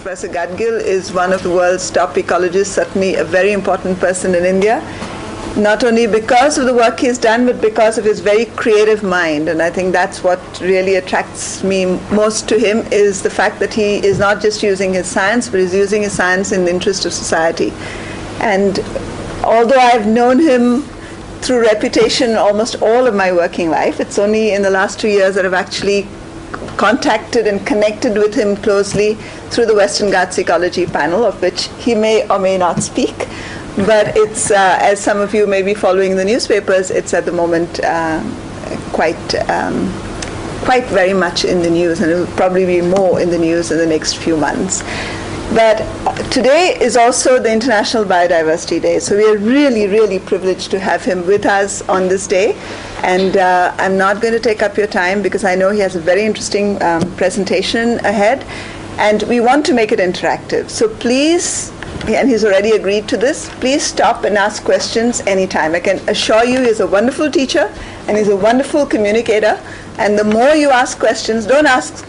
Professor Gadgil is one of the world's top ecologists, certainly a very important person in India, not only because of the work he's done, but because of his very creative mind. And I think that's what really attracts me most to him, is the fact that he is not just using his science, but he's using his science in the interest of society. And although I've known him through reputation almost all of my working life, it's only in the last 2 years that I've actually contacted and connected with him closely through the Western Ghats Ecology Panel, of which he may or may not speak. But it's, as some of you may be following the newspapers, it's at the moment quite very much in the news, and it will probably be more in the news in the next few months. But today is also the International Biodiversity Day, so we are really, really privileged to have him with us on this day. And I'm not going to take up your time because I know he has a very interesting presentation ahead, and we want to make it interactive. So please, and he's already agreed to this, please stop and ask questions anytime. I can assure you he's a wonderful teacher and he's a wonderful communicator. And the more you ask questions, don't ask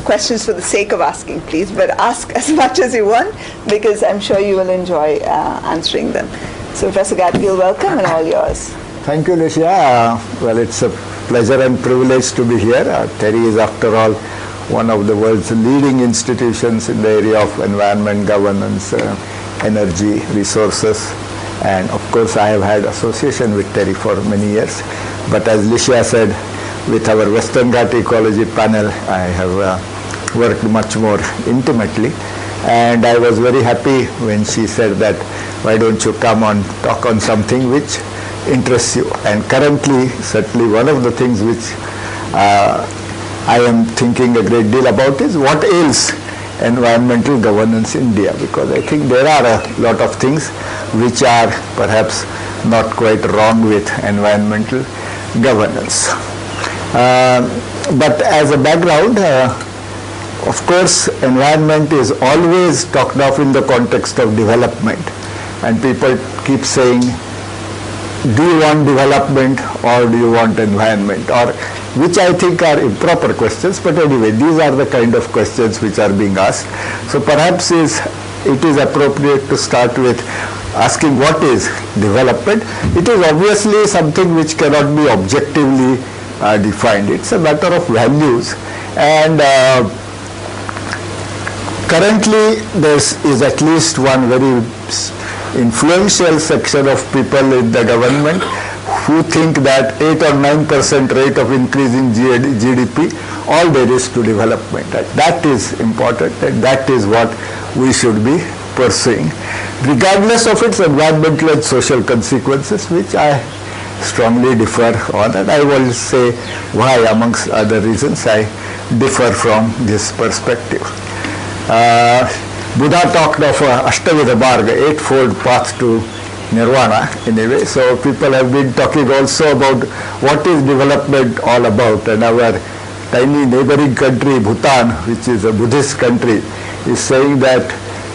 questions for the sake of asking, please, but ask as much as you want, because I'm sure you will enjoy answering them. So Professor Gadgil, welcome, and all yours. Thank you, Lucia. Well, it's a pleasure and privilege to be here. TERI is, after all, one of the world's leading institutions in the area of environment, governance, energy, resources. And of course, I have had association with TERI for many years. But as Lucia said, with our Western Ghat Ecology Panel, I have worked much more intimately. And I was very happy when she said that, why don't you come and talk on something which interests you. And currently, certainly one of the things which I am thinking a great deal about is what ails environmental governance in India, because I think there are a lot of things which are perhaps not quite wrong with environmental governance. But as a background, of course, environment is always talked of in the context of development, and people keep saying, do you want development or do you want environment, or which I think are improper questions, but anyway, these are the kind of questions which are being asked. So perhaps it is appropriate to start with asking what is development. It is obviously something which cannot be objectively defined. It's a matter of values, and currently there is at least one very influential section of people in the government who think that 8 or 9% rate of increase in GDP, all there is to development. That is important, and that is what we should be pursuing, regardless of its environmental and social consequences, which I strongly differ on, and I will say why, amongst other reasons, I differ from this perspective. Buddha talked of Ashtavidha Marga, eightfold path to Nirvana, in a way. So people have been talking also about what is development all about, and our tiny neighboring country, Bhutan, which is a Buddhist country, is saying that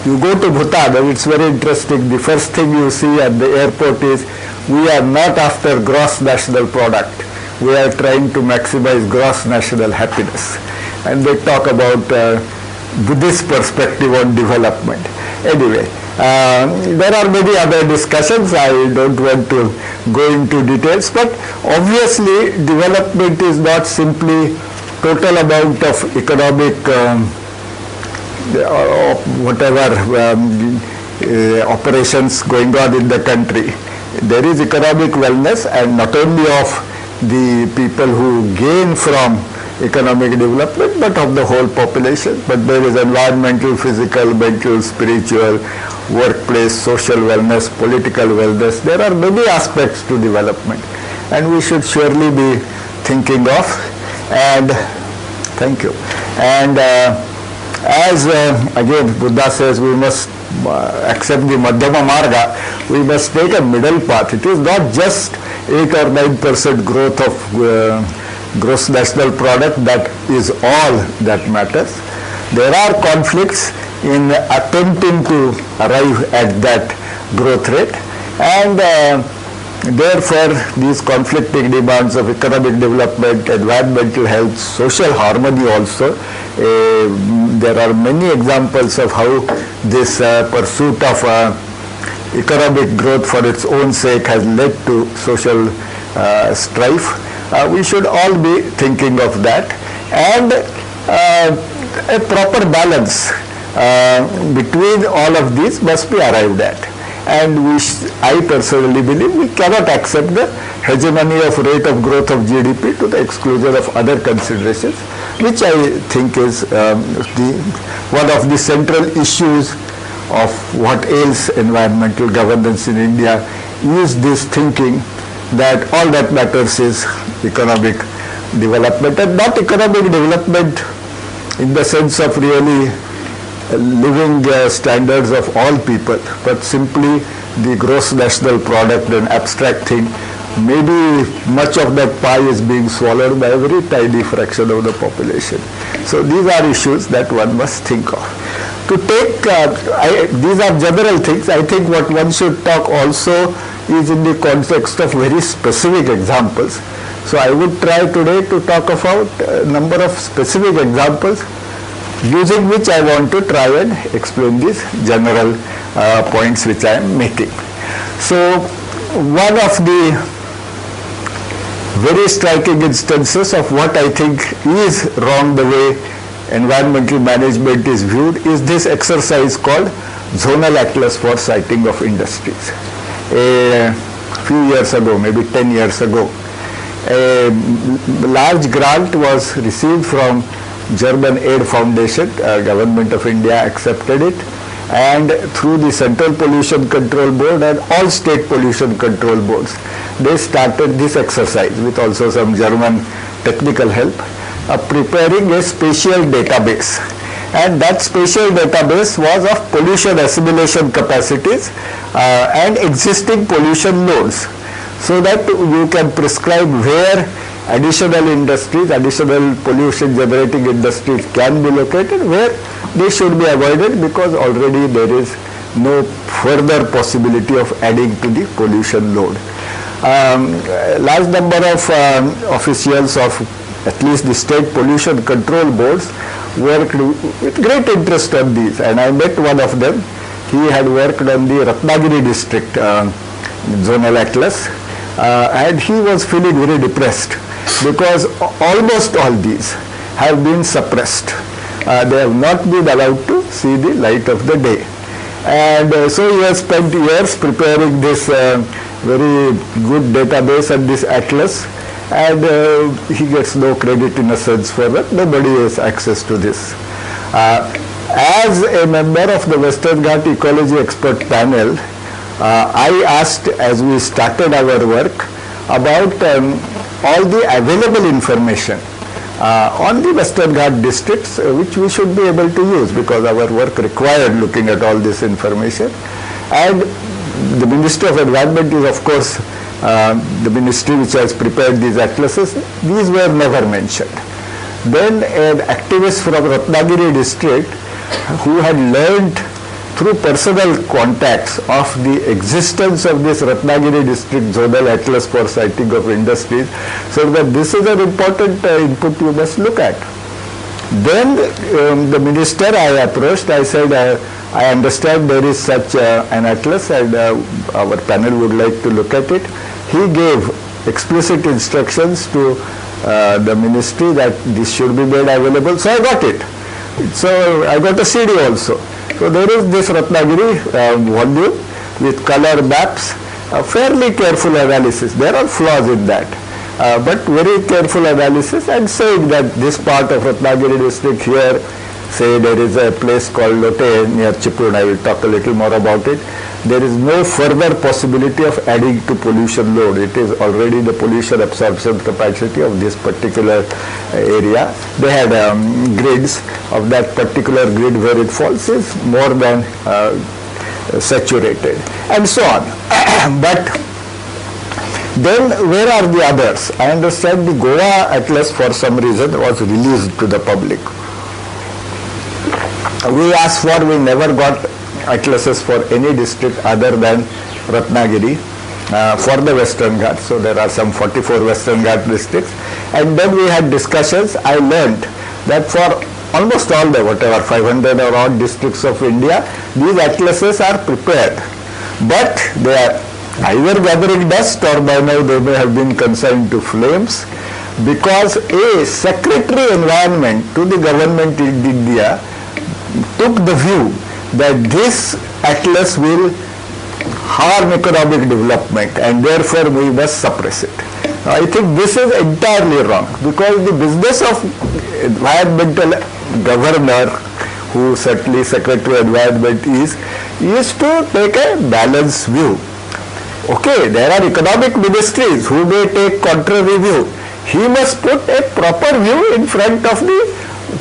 you go to Bhutan, and it's very interesting, the first thing you see at the airport is, we are not after gross national product, we are trying to maximize gross national happiness. And they talk about Buddhist perspective on development. Anyway, there are many other discussions. I don't want to go into details, but obviously development is not simply total amount of economic operations going on in the country. There is economic wellness, and not only of the people who gain from economic development, but of the whole population. But there is environmental, physical, mental, spiritual, workplace, social wellness, political wellness. There are many aspects to development, and we should surely be thinking of. And thank you. And as again Buddha says, we must accept the Madhyama Marga, we must take a middle path. It is not just 8 or 9% growth of gross national product that is all that matters. There are conflicts in attempting to arrive at that growth rate, and therefore these conflicting demands of economic development, environmental health, social harmony also There are many examples of how this pursuit of economic growth for its own sake has led to social strife. We should all be thinking of that, and a proper balance between all of these must be arrived at. And I personally believe we cannot accept the hegemony of rate of growth of GDP to the exclusion of other considerations, which I think is one of the central issues of what ails environmental governance in India, is this thinking that all that matters is economic development, and not economic development in the sense of really living standards of all people, but simply the gross national product, an abstract thing. Maybe much of that pie is being swallowed by a very tiny fraction of the population. So these are issues that one must think of. To take, these are general things. I think what one should talk also is in the context of very specific examples. So I would try today to talk about a number of specific examples using which I want to try and explain these general points which I am making. So one of the very striking instances of what I think is wrong the way environmental management is viewed is this exercise called Zonal Atlas for Siting of Industries. A few years ago, maybe 10 years ago, a large grant was received from German Aid Foundation. Government of India accepted it, and through the Central Pollution Control Board and all state pollution control boards, they started this exercise with also some German technical help of preparing a spatial database. And that spatial database was of pollution assimilation capacities and existing pollution loads, so that you can prescribe where additional industries, additional pollution generating industries can be located, where they should be avoided because already there is no further possibility of adding to the pollution load. Large number of officials of at least the state pollution control boards worked with great interest on these, and I met one of them. He had worked on the Ratnagiri district zonal atlas, and he was feeling very depressed because almost all these have been suppressed. They have not been allowed to see the light of the day. And so he has spent years preparing this very good database and this atlas, and he gets no credit in a sense for that. Nobody has access to this. As a member of the Western Ghat Ecology Expert Panel, I asked, as we started our work, about all the available information on the Western Ghat districts, which we should be able to use because our work required looking at all this information. And the Ministry of Environment is, of course, the ministry which has prepared these atlases. These were never mentioned. Then an activist from Ratnagiri district who had learned through personal contacts of the existence of this Ratnagiri district zonal atlas for siting of industries, so that this is an important input you must look at. Then the minister I approached, I said, I understand there is such an atlas and our panel would like to look at it. He gave explicit instructions to the ministry that this should be made available, so I got it. So I got a CD also. So there is this Ratnagiri volume with color maps, fairly careful analysis. There are flaws in that, but very careful analysis, and saying that this part of Ratnagiri district here, say there is a place called Lote near Chipur, I will talk a little more about it. There is no further possibility of adding to pollution load. It is already the pollution absorption capacity of this particular area. They had grids of that particular grid where it falls is more than saturated, and so on. But then where are the others? I understand the Goa Atlas for some reason was released to the public. We asked for, we never got atlases for any district other than Ratnagiri for the Western Ghats. So there are some 44 Western Ghat districts. And then we had discussions. I learned that for almost all the whatever 500 or odd districts of India, these atlases are prepared. But they are either gathering dust or by now they may have been consigned to flames, because a Secretary Environment to the government in India took the view that this atlas will harm economic development and therefore we must suppress it. I think this is entirely wrong, because the business of environmental governor, who certainly Secretary of Environment is to take a balanced view. Okay, there are economic ministries who may take contrary view. He must put a proper view in front of the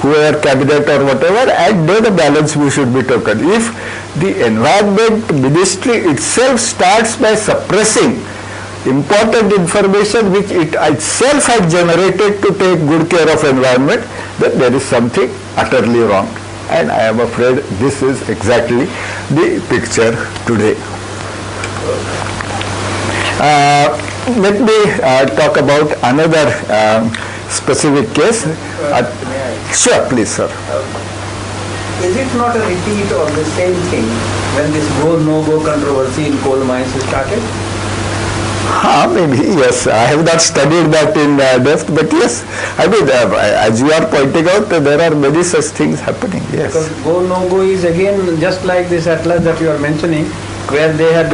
whoever cabinet or whatever, and then a balanced view should be taken. If the environment ministry itself starts by suppressing important information which it itself has generated to take good care of environment, then there is something utterly wrong. And I am afraid this is exactly the picture today. Let me talk about another specific case. Sure, please, sir. Is it not a repeat of the same thing when this go no-go controversy in coal mines started? Maybe, yes. I have not studied that in depth, but yes. I mean, as you are pointing out, there are many such things happening, yes. Because go no-go is again just like this atlas that you are mentioning, where they had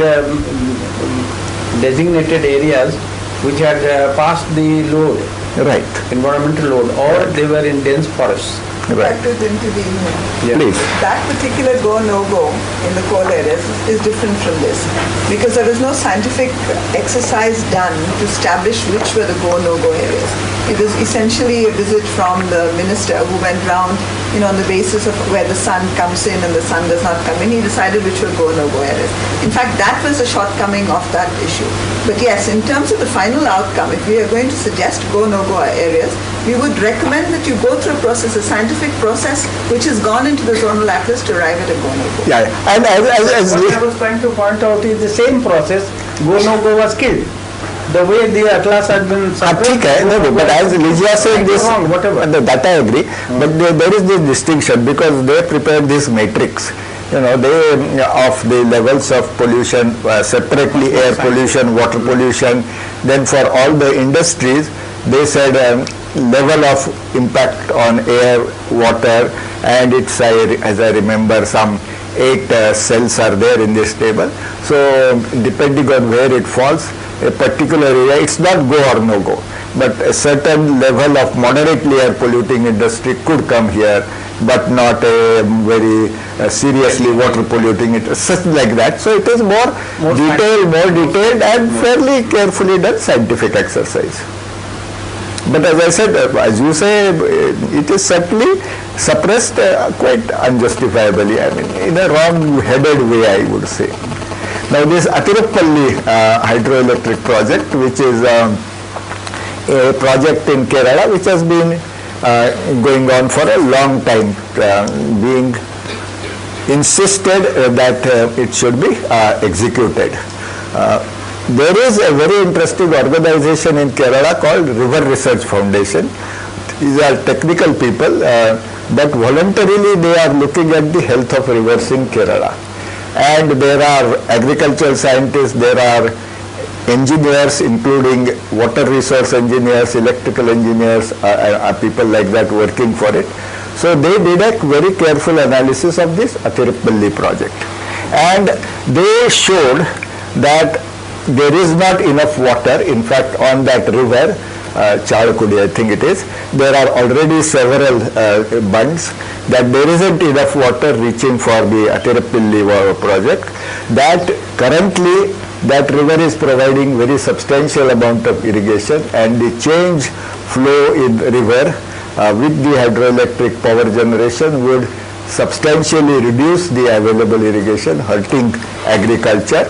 designated areas which had passed the load, right, environmental load, or they were in dense forests. Right. That was intervene here. Yeah. Please. That particular go no go in the coal areas is different from this, because there was no scientific exercise done to establish which were the go no go areas. It was essentially a visit from the minister who went round, on the basis of where the sun comes in and the sun does not come in. He decided which were go no go areas. In fact, that was a shortcoming of that issue. But yes, in terms of the final outcome, if we are going to suggest go no go areas, we would recommend that you go through a process, a scientific process, which has gone into the zonal atlas to arrive at a go no go. Yeah, and as what I was trying to point out is the same process. Go no go was killed. The way the atlas has been suppressed. but as Lijia said this, wrong, whatever. That I agree. But there is this distinction, because they prepared this matrix. They of the levels of pollution separately, air pollution, water pollution. Then for all the industries, they said level of impact on air, water, and it's, as I remember, some 8 cells are there in this table. So depending on where it falls, a particular area, it's not go or no go, but a certain level of moderately air polluting industry could come here, but not a very seriously water polluting, such like that. So it is more detailed and fairly carefully done scientific exercise. But as I said, as you say, it is certainly suppressed quite unjustifiably, I mean, in a wrong-headed way, I would say. Now this Athirappalli hydroelectric project, which is a project in Kerala, which has been going on for a long time, being insisted that it should be executed. There is a very interesting organization in Kerala called River Research Foundation. These are technical people, but voluntarily they are looking at the health of rivers in Kerala. And there are agricultural scientists, there are engineers, including water resource engineers, electrical engineers, people like that working for it. So they did a very careful analysis of this Athirappalli project. And they showed that there is not enough water. In fact, on that river, Chalakudi I think it is, there are already several bunds, that there isn't enough water reaching for the Athirappalli project, that currently that river is providing very substantial amount of irrigation, and the change flow in the river with the hydroelectric power generation would substantially reduce the available irrigation, hurting agriculture.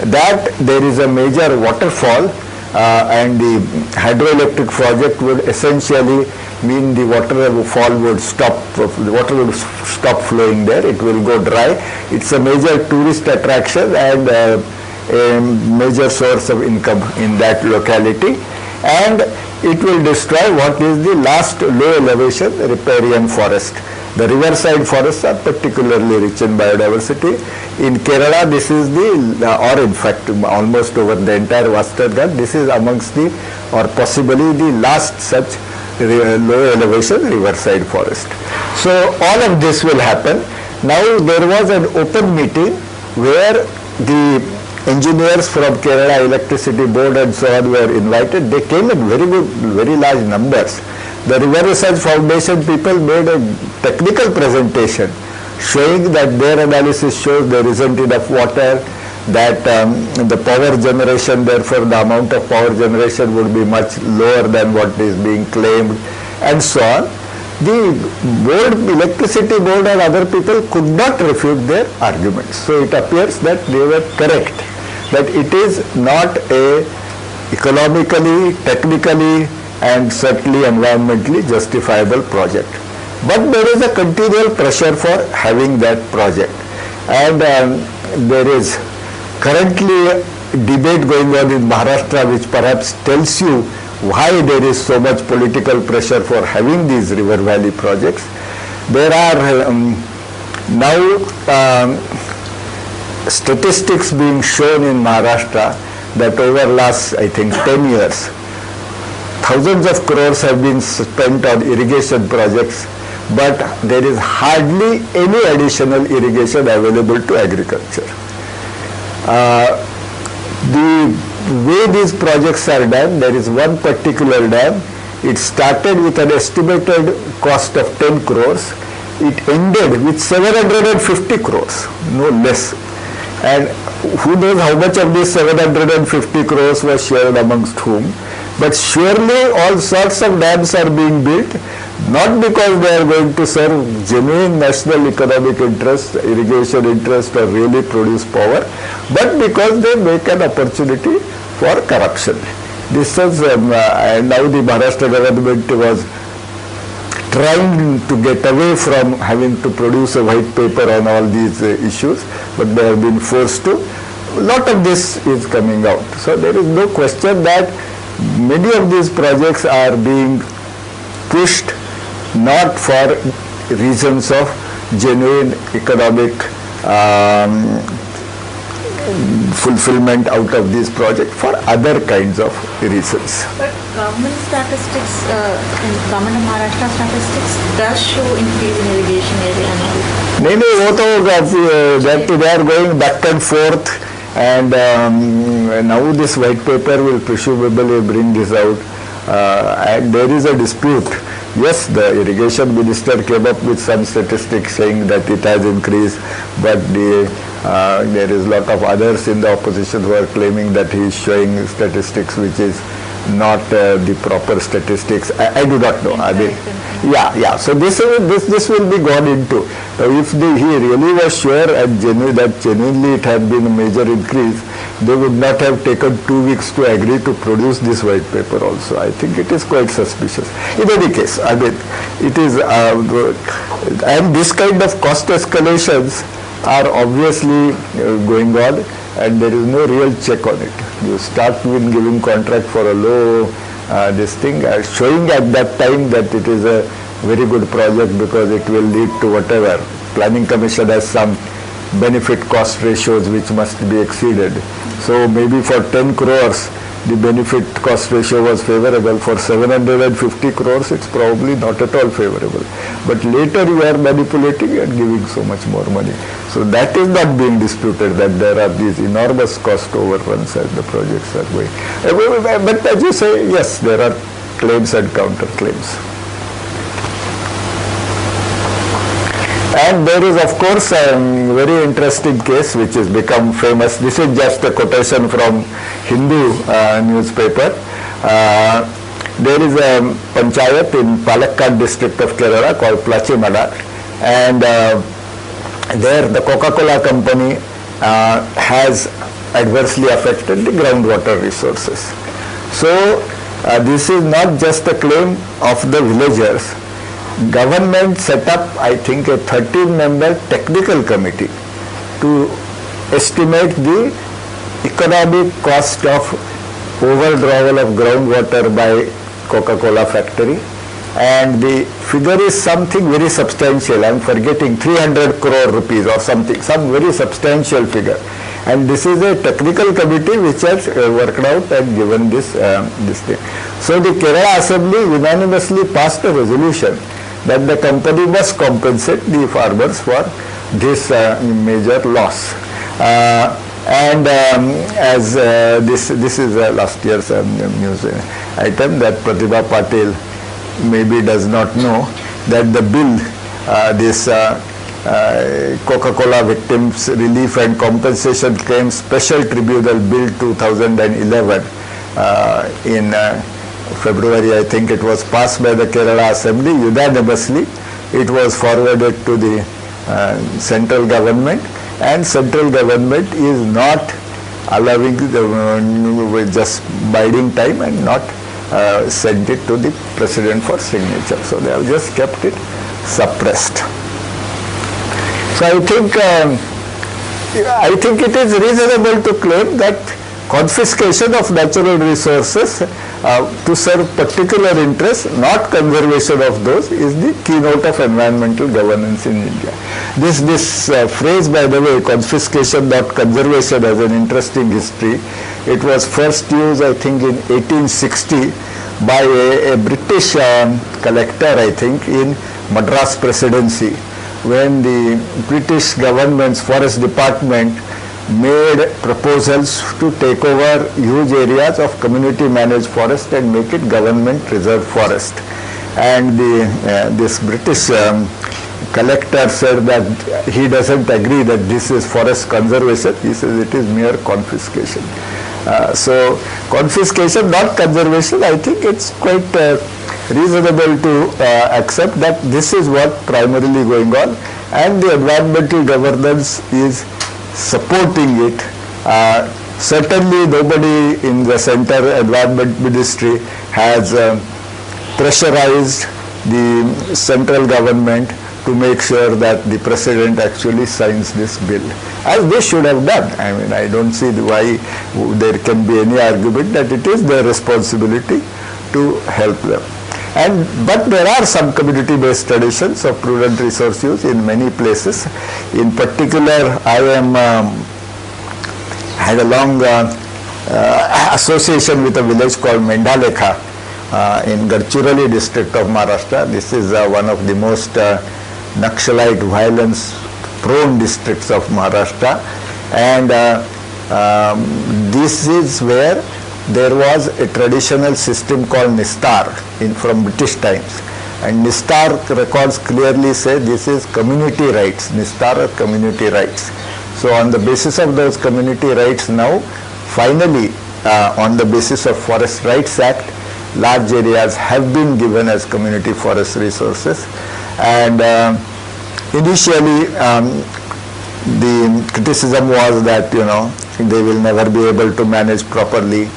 That there is a major waterfall, and the hydroelectric project would essentially mean the waterfall would stop, the water would stop flowing there, it will go dry. It's a major tourist attraction and a major source of income in that locality. And it will destroy what is the last low elevation riparian forest. The riverside forests are particularly rich in biodiversity. In Kerala, this is or in fact almost over the entire Western Ghats, this is amongst the, or possibly the last such low elevation riverside forest. So all of this will happen. Now there was an open meeting where the engineers from Kerala Electricity Board and so on were invited. They came in very large numbers. The River Research Foundation people made a technical presentation showing that their analysis shows there isn't enough water, that the power generation, therefore the amount of power generation would be much lower than what is being claimed, and so on. The board, electricity board and other people could not refute their arguments. So it appears that they were correct, that it is not a economically, technically and certainly environmentally justifiable project. But there is a continual pressure for having that project. And there is currently a debate going on in Maharashtra which perhaps tells you why there is so much political pressure for having these river valley projects. There are now statistics being shown in Maharashtra that over last, I think, 10 years, thousands of crores have been spent on irrigation projects, but there is hardly any additional irrigation available to agriculture. The way these projects are done, there is one particular dam. It started with an estimated cost of 10 crores. It ended with 750 crores, no less. And who knows how much of this 750 crores was shared amongst whom. But surely all sorts of dams are being built, not because they are going to serve genuine national economic interest, irrigation interest, or really produce power, but because they make an opportunity for corruption. This is, and now the Maharashtra government was trying to get away from having to produce a white paper on all these issues, but they have been forced to. A lot of this is coming out. So there is no question that many of these projects are being pushed not for reasons of genuine economic fulfillment out of these projects, for other kinds of reasons. But government statistics, in government of Maharashtra statistics does show increase in irrigation area and all. That they are going back and forth, and now this white paper will presumably bring this out, and there is a dispute. Yes, the irrigation minister came up with some statistics saying that it has increased, but there is a lot of others in the opposition who are claiming that he is showing statistics which is not the proper statistics. I do not know. I mean, yeah. So this will be gone into. If he really was sure and that genuinely it had been a major increase, they would not have taken 2 weeks to agree to produce this white paper also. I think it is quite suspicious. In any case, I mean, it is, and this kind of cost escalations are obviously going on, and there is no real check on it. You start with giving contract for a low this thing, showing at that time that it is a very good project because it will lead to whatever. Planning Commission has some benefit cost ratios which must be exceeded. So maybe for 10 crores the benefit cost ratio was favorable. For 750 crores it's probably not at all favorable. But later you are manipulating and giving so much more money. So that is not being disputed, that there are these enormous cost overruns as the projects are going. But as you say, yes, there are claims and counterclaims. And there is, of course, a very interesting case which has become famous. This is just a quotation from Hindu newspaper. There is a panchayat in Palakkad district of Kerala called Plachimada, and there the Coca-Cola company has adversely affected the groundwater resources. So this is not just a claim of the villagers. Government set up, I think, a 13-member technical committee to estimate the economic cost of overdrawal of groundwater by Coca-Cola factory, and the figure is something very substantial. I am forgetting 300 crore rupees or something, some very substantial figure. And this is a technical committee which has worked out and given this thing. So the Kerala Assembly unanimously passed a resolution that the company must compensate the farmers for this major loss. As this is last year's news item, that Pratibha Patil maybe does not know that the bill, this Coca-Cola Victims Relief and Compensation Claims Special Tribunal Bill 2011 in February, I think it was passed by the Kerala Assembly unanimously. It was forwarded to the central government, and central government is not allowing the just biding time and not sent it to the president for signature. So they have just kept it suppressed. So I think it is reasonable to claim that confiscation of natural resources to serve particular interests, not conservation of those, is the keynote of environmental governance in India. This phrase, by the way, confiscation, not conservation, has an interesting history. It was first used, I think, in 1860 by a British collector, I think, in Madras Presidency, when the British government's forest department made proposals to take over huge areas of community managed forest and make it government reserve forest. And this British collector said that he doesn't agree that this is forest conservation. He says it is mere confiscation. So confiscation, not conservation, I think it's quite reasonable to accept that this is what primarily going on, and the environmental governance is supporting it. Certainly nobody in the center environment ministry has pressurized the central government to make sure that the president actually signs this bill, as they should have done. I mean, I don't see why there can be any argument that it is their responsibility to help them. But there are some community-based traditions of prudent resource use in many places. In particular, I had a long association with a village called Mendhalekha in Gadgil district of Maharashtra. This is one of the most Naxalite violence-prone districts of Maharashtra, and this is where there was a traditional system called Nistar from British times, and Nistar records clearly say this is community rights. Nistar are community rights. So on the basis of those community rights, now finally on the basis of Forest Rights Act, large areas have been given as community forest resources. And initially the criticism was that they will never be able to manage properly.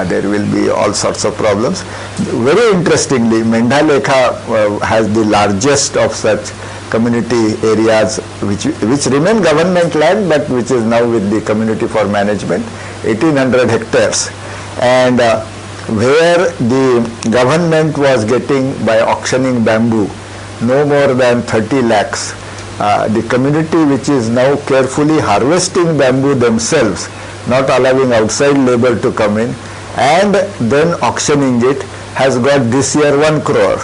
There will be all sorts of problems. Very interestingly, Mendhalekha has the largest of such community areas which remain government land, but which is now with the community for management, 1800 hectares. And where the government was getting, by auctioning bamboo, no more than 30 lakhs. The community, which is now carefully harvesting bamboo themselves, not allowing outside labor to come in, and then auctioning it, has got this year 1 crore,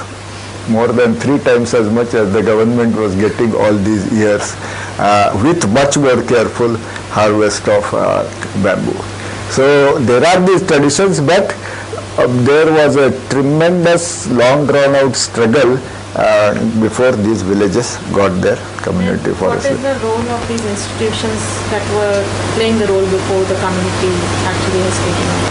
more than 3 times as much as the government was getting all these years, with much more careful harvest of bamboo. So there are these traditions, but there was a tremendous long drawn out struggle before these villages got their community forest. What is the role of these institutions that were playing the role before the community actually has taken over?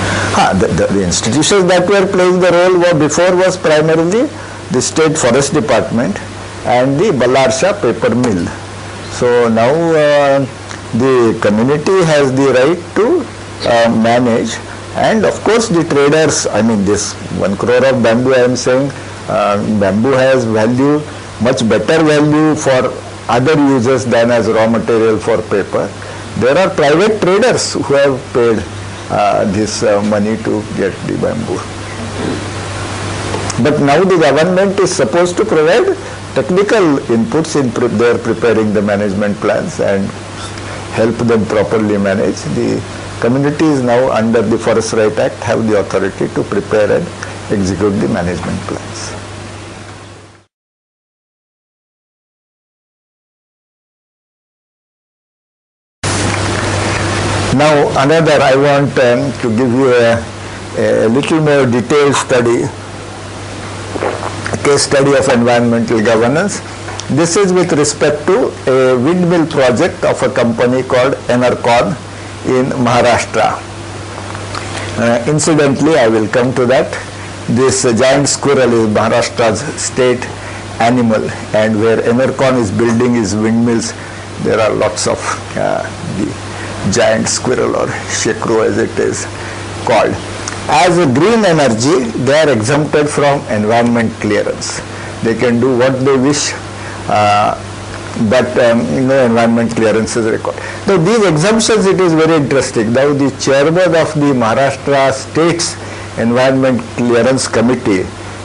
The institutions that were playing the role before was primarily the State Forest Department and the Ballarsha paper mill. So now the community has the right to manage, and of course the traders, I mean this 1 crore of bamboo, I am saying bamboo has value, much better value for other uses than as raw material for paper. There are private traders who have paid this money to get the bamboo. But now the government is supposed to provide technical inputs in their preparing the management plans and help them properly manage. The communities now under the Forest Right Act have the authority to prepare and execute the management plans. Now another, I want to give you a little more detailed study, a case study of environmental governance. This is with respect to a windmill project of a company called Enercon in Maharashtra. Incidentally, I will come to that. This giant squirrel is Maharashtra's state animal, and where Enercon is building his windmills, there are lots of the giant squirrel, or shekru as it is called. As a green energy, they are exempted from environment clearance. They can do what they wish, but no environment clearance is required. Now these exemptions, it is very interesting. Now the chairman of the Maharashtra State's Environment Clearance Committee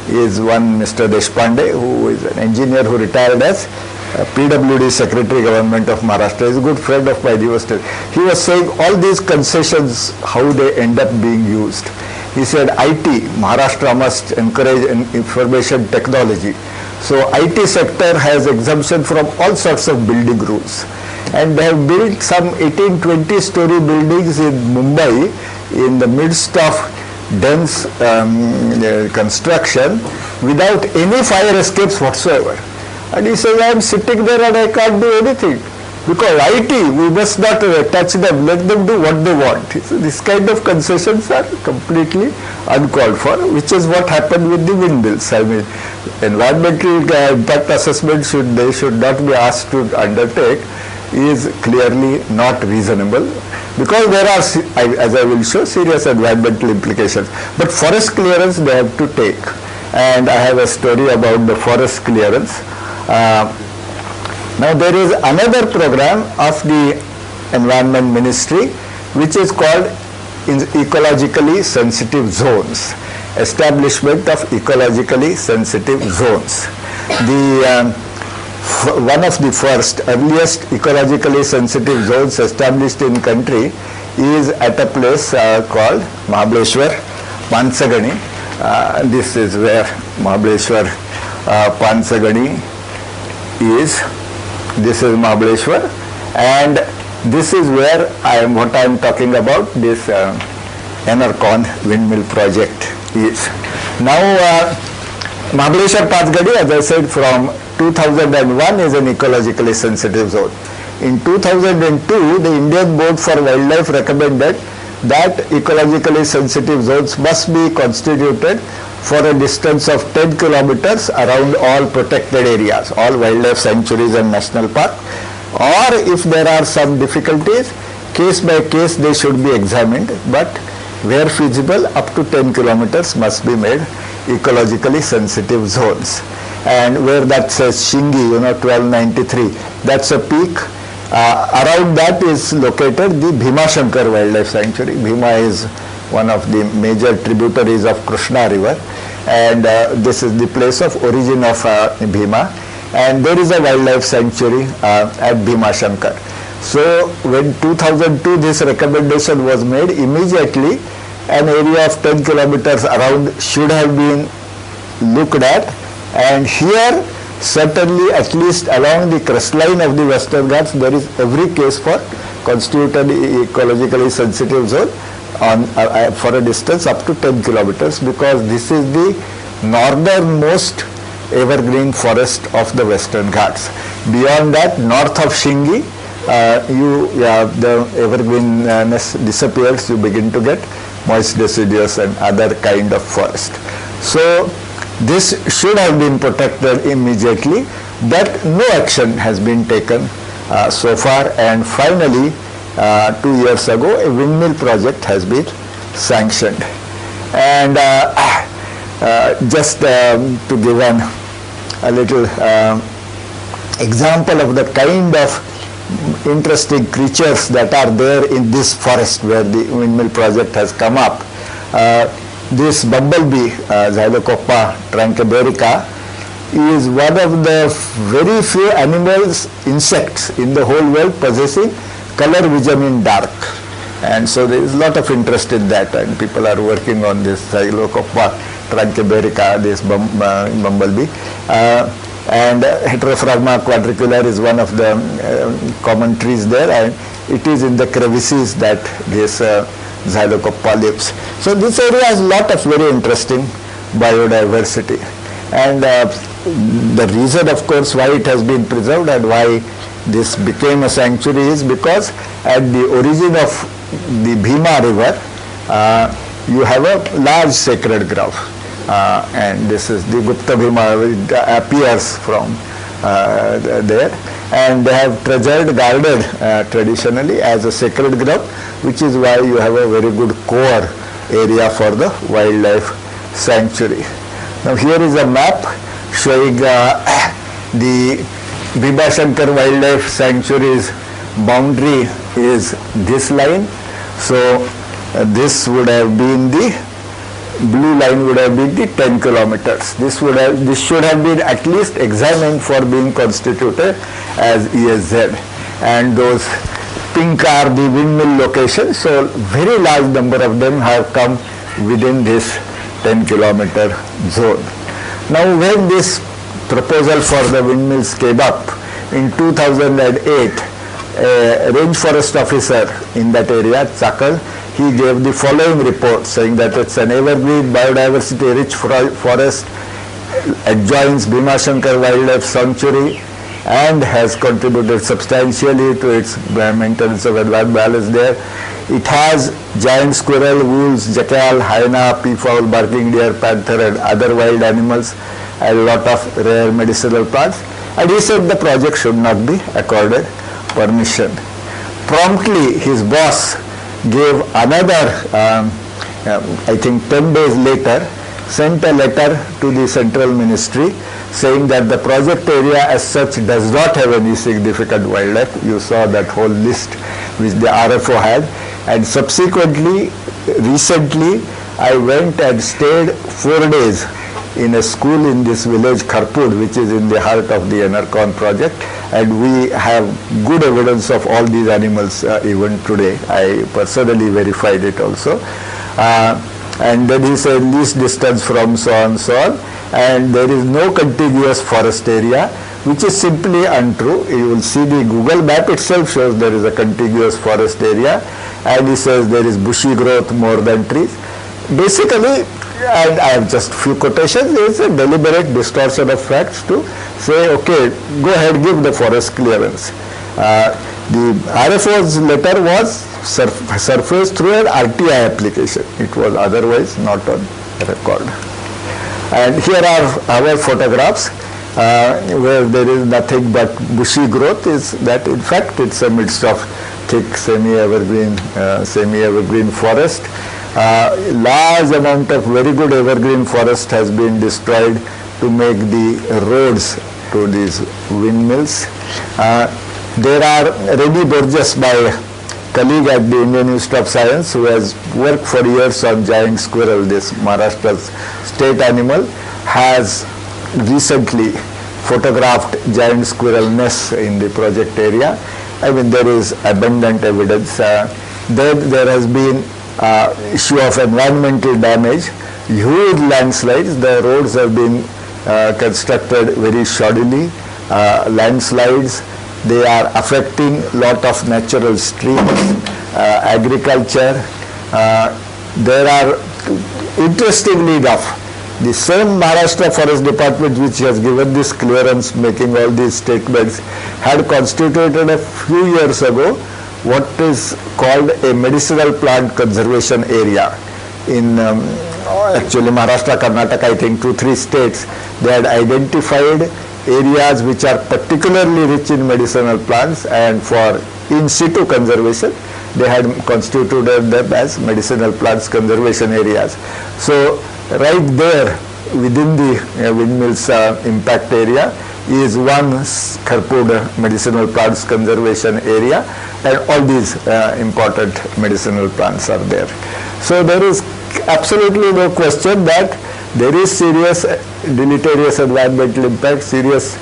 is one Mr. Deshpande, who is an engineer who retired as PWD Secretary Government of Maharashtra. He is a good friend of mine. He was saying all these concessions, how they end up being used. He said IT, Maharashtra must encourage information technology. So IT sector has exemption from all sorts of building rules. And they have built some 18-20 story buildings in Mumbai in the midst of dense construction without any fire escapes whatsoever. And he says, I am sitting there and I can't do anything. Because IT, we must not touch them, let them do what they want. So this kind of concessions are completely uncalled for, which is what happened with the windmills. I mean, environmental impact assessment they should not be asked to undertake is clearly not reasonable, because there are, as I will show, serious environmental implications. But forest clearance they have to take. And I have a story about the forest clearance. Now there is another program of the Environment Ministry which is called ecologically sensitive zones, establishment of ecologically sensitive zones. The one of the first earliest ecologically sensitive zones established in country is at a place called Mahabaleshwar, Pansagani. This is where Mahabaleshwar, Pansagani is. This is Mahabaleshwar, and this is where what I am talking about, this Enercon windmill project is. Now Mahabaleshwar Pansagani, as I said, from 2001 is an ecologically sensitive zone. In 2002, the Indian Board for Wildlife recommended that ecologically sensitive zones must be constituted for a distance of 10 kilometers around all protected areas, all wildlife sanctuaries and national park. Or if there are some difficulties, case by case they should be examined, but where feasible, up to 10 kilometers must be made ecologically sensitive zones. And where that says Shingi, 1293, that's a peak. Around that is located the Bhima Shankar Wildlife Sanctuary. Bhima is one of the major tributaries of Krishna river, and this is the place of origin of Bhima, and there is a wildlife sanctuary at Bhima Shankar. So when 2002 this recommendation was made, immediately an area of 10 kilometers around should have been looked at, and here certainly at least along the crestline of the Western Ghats there is every case for constituted ecologically sensitive zone on for a distance up to 10 kilometers, because this is the northernmost evergreen forest of the Western Ghats. Beyond that, north of Shingi, the evergreenness disappears, you begin to get moist deciduous and other kind of forest. So this should have been protected immediately, but no action has been taken so far, and finally 2 years ago a windmill project has been sanctioned. And just to give a little example of the kind of interesting creatures that are there in this forest where the windmill project has come up. this bumblebee, Xylocoppa trancaberica, is one of the very few animals, insects in the whole world possessing color vision in dark. And so there is a lot of interest in that, and people are working on this Xylocoppa trancaberica, this bumblebee. And Heterophragma quadriculare is one of the common trees there, and it is in the crevices that this Xylocoppa lives. So this area has a lot of very interesting biodiversity. And the reason, of course, why it has been preserved and why this became a sanctuary is because at the origin of the Bhima river, you have a large sacred grove. And this is the Gupta Bhima, it appears from there, and they have treasured, guarded traditionally as a sacred grove, which is why you have a very good core area for the wildlife sanctuary. Now here is a map showing the Bhimashakar Wildlife Sanctuary's boundary is this line. So this would have been the blue line would have been the 10 kilometers. This should have been at least examined for being constituted as ESZ. And those pink are the windmill locations. So very large number of them have come within this 10-kilometer zone. Now when this proposal for the windmills came up in 2008, a range forest officer in that area, Chakal, he gave the following report saying that it's an evergreen biodiversity rich forest, adjoins Bhimashakar Wildlife Sanctuary and has contributed substantially to its maintenance of environment balance there. It has giant squirrel, wolves, jackal, hyena, peafowl, barking deer, panther and other wild animals and a lot of rare medicinal plants. And he said the project should not be accorded permission. Promptly his boss gave another, I think 10 days later, sent a letter to the central ministry saying that the project area as such does not have any significant wildlife. You saw that whole list which the RFO had. And subsequently, recently, I went and stayed 4 days in a school in this village Kharpur, which is in the heart of the Enercon project, and we have good evidence of all these animals even today. I personally verified it also. And then he said least distance from so on, and there is no contiguous forest area, which is simply untrue. You will see the Google map itself shows there is a contiguous forest area, and he says there is bushy growth more than trees. Basically, and I have just few quotations, it's a deliberate distortion of facts to say, okay, go ahead, give the forest clearance. The RFO's letter was surfaced through an RTI application. It was otherwise not on record. And here are our photographs where there is nothing but bushy growth. Is that in fact it's a midst of thick semi-evergreen forest. Large amount of very good evergreen forest has been destroyed to make the roads to these windmills. There are Reddy Burgess, my colleague at the Indian Institute of Science, who has worked for years on giant squirrel, this Maharashtra's state animal, has recently photographed giant squirrel nests in the project area. I mean, there is abundant evidence. Then there has been issue of environmental damage, huge landslides. The roads have been constructed very shoddily. Landslides, they are affecting lot of natural streams, agriculture. There are, interestingly enough, the same Maharashtra Forest Department which has given this clearance, making all these statements, had constituted a few years ago what is called a medicinal plant conservation area. In actually Maharashtra, Karnataka, I think 2-3 states, they had identified areas which are particularly rich in medicinal plants, and for in situ conservation they had constituted them as medicinal plants conservation areas. So right there within the windmills impact area is one Kharpur medicinal plants conservation area, and all these important medicinal plants are there. So there is absolutely no question that there is serious deleterious environmental impact, serious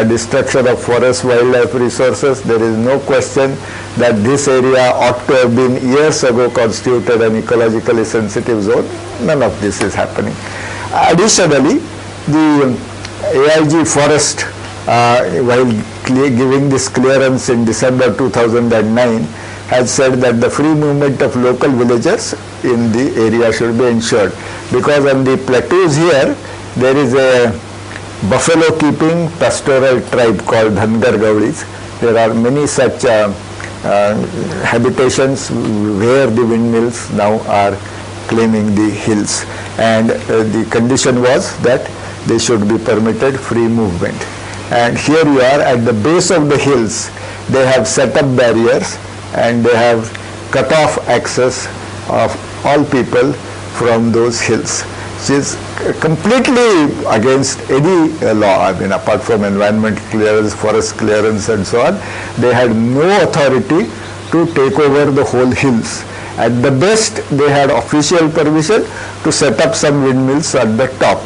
destruction of forest wildlife resources. There is no question that this area ought to have been years ago constituted an ecologically sensitive zone. None of this is happening. Additionally, the AIG Forest, while giving this clearance in December 2009, has said that the free movement of local villagers in the area should be ensured, because on the plateaus here there is a buffalo keeping pastoral tribe called Dhangar Gauris. There are many such habitations where the windmills now are claiming the hills, and the condition was that they should be permitted free movement. And here you are at the base of the hills, they have set up barriers and they have cut off access of all people from those hills, which is completely against any law. I mean, apart from environmental clearance, forest clearance and so on, they had no authority to take over the whole hills. At the best, they had official permission to set up some windmills at the top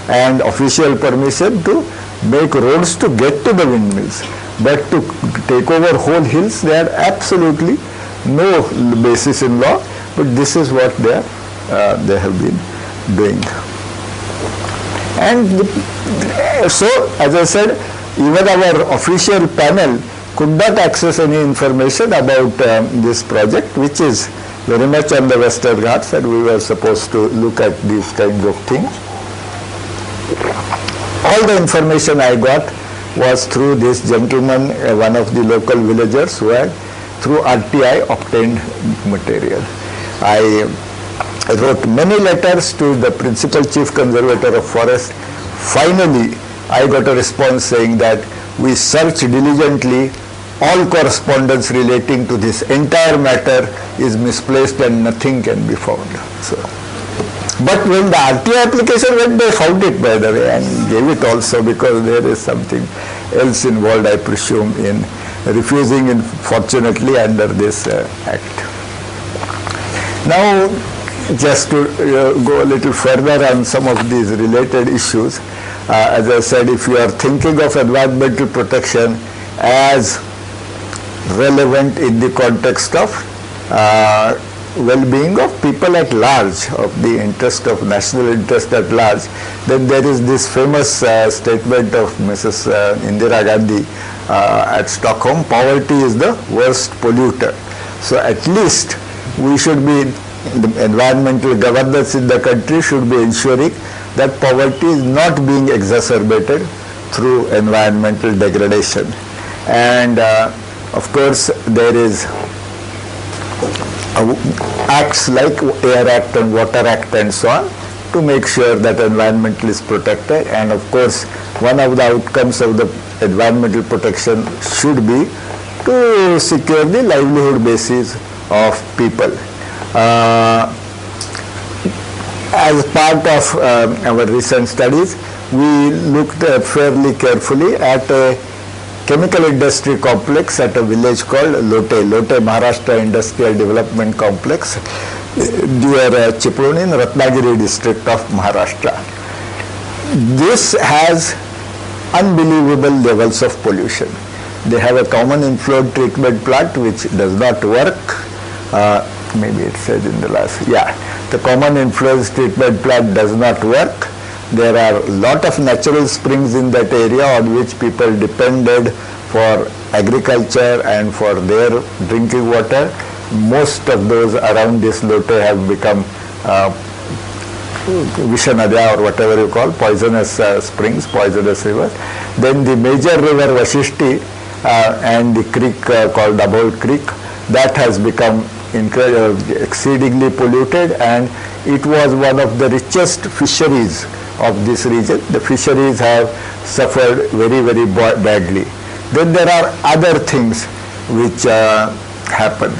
and official permission to make roads to get to the windmills. But to take over whole hills, they had absolutely no basis in law, but this is what they have been doing. And so, as I said, even our official panel could not access any information about this project, which is very much on the Western Ghats, and we were supposed to look at these kinds of things. All the information I got was through this gentleman, one of the local villagers who had through RTI obtained material. I wrote many letters to the principal chief conservator of forest. Finally, I got a response saying that we search diligently, all correspondence relating to this entire matter is misplaced and nothing can be found. So, but when the RTI application went, they found it, by the way, and gave it also, because there is something else involved, I presume, in refusing, fortunately, under this act. Now, just to go a little further on some of these related issues, as I said, if you are thinking of environmental protection as relevant in the context of well-being of people at large, of the interest of national interest at large, then there is this famous statement of Mrs. Indira Gandhi at Stockholm: poverty is the worst polluter. So at least we should be, the environmental governance in the country should be ensuring that poverty is not being exacerbated through environmental degradation. And of course, there is acts like Air Act and Water Act and so on to make sure that environmental is protected. And of course, one of the outcomes of the environmental protection should be to secure the livelihood basis of people. As part of our recent studies, we looked fairly carefully at a chemical industry complex at a village called Lote Maharashtra Industrial Development Complex near Chiploni in Ratnagiri district of Maharashtra. This has unbelievable levels of pollution. They have a common inflow treatment plant which does not work. Maybe it said in the last, the common influence treatment plant does not work. There are a lot of natural springs in that area on which people depended for agriculture and for their drinking water. Most of those around this Lote have become Vishanadya or whatever you call, poisonous springs, poisonous rivers. Then the major river Vashishti and the creek called Dabhol Creek, that has become exceedingly polluted, and it was one of the richest fisheries of this region. The fisheries have suffered very, very badly. Then there are other things which happen.